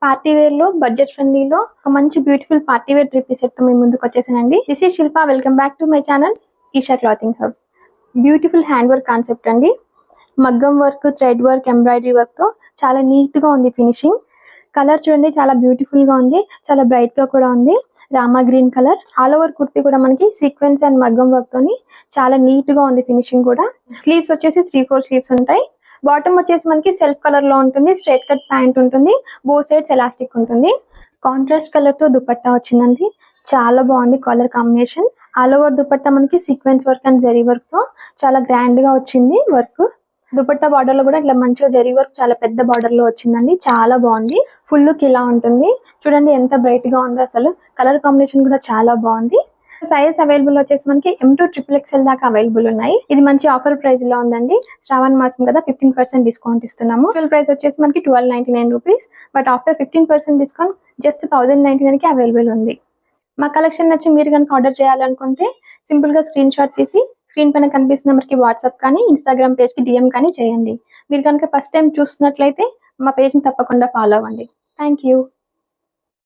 Party wear లో budget ఫ్రెండ్లీలో ఒక మంచి beautiful party wear 3 piece set తో మీ ముందుకు వచ్చేసానండి. This is Shilpa. Welcome back to my channel Eesha clothing hub. Beautiful hand work concept అండి. మగ్గం work, thread work, embroidery work తో చాలా నీట్ గా ఉంది ఫినిషింగ్. కలర్ చూడండి, చాలా బ్యూటిఫుల్ గా ఉంది, చాలా బ్రైట్ గా కూడా ఉంది. Rama green colour. All over kurti కూడా మనకి సీక్వెన్స్ అండ్ మగ్గం వర్క్ తోని చాలా నీట్ గా ఉంది ఫినిషింగ్ కూడా. స్లీవ్స్ వచ్చేసి 3-4 స్లీవ్స్ ఉంటాయి. బాటమ్ వచ్చేసి మనకి సెల్ఫ్ కలర్ లో ఉంటుంది. స్ట్రైట్ కట్ ప్యాంట్ ఉంటుంది. బోత్ సైడ్స్ ఎలాస్టిక్ ఉంటుంది. కాంట్రాస్ట్ కలర్ తో దుపట్టా వచ్చిందండి. చాలా బాగుంది colour combination. All over dupatta మనకి sequence work and zari work తో చాలా గ్రాండ్ గా వచ్చింది వర్క్. దుపట్టా బార్డర్ లో కూడా ఇట్లా మంచిగా జరీ వర్క్ చాలా పెద్ద బార్డర్ లో వచ్చిందండి. చాలా బాగుంది. ఫుల్ లుక్ ఇలా ఉంటుంది. చూడండి ఎంత బ్రైట్ గా ఉందో అసలు. కలర్ కాంబినేషన్ కూడా చాలా బాగుంది. సైజ్ అవైలబుల్ వచ్చేసి మనకి M2 XXL దాకా అవైలబుల్ ఉన్నాయి. ఇది మంచి ఆఫర్ ప్రైస్ లో ఉందండి. శ్రావణ మాసం కదా, 15% డిస్కౌంట్ ఇస్తున్నాము. యాక్చువల్ ప్రైస్ వచ్చేసి మనకి 1299 rupees. But after 15% discount just 1099 కి అవైలబుల్ ఉంది. మా కలెక్షన్ నచ్చి మీరు కనుక ఆర్డర్ చేయాలనుకుంటే సింపుల్ గా స్క్రీన్ షాట్ తీసి స్క్రీన్ పైన కనిపిస్తున్న నెంబర్కి వాట్సాప్ కానీ ఇన్స్టాగ్రామ్ పేజ్ కి DM కానీ చేయండి. మీరు కనుక ఫస్ట్ టైం చూస్తున్నట్లయితే మా పేజ్ ని తప్పకుండా ఫాలో అవ్వండి. Thank you.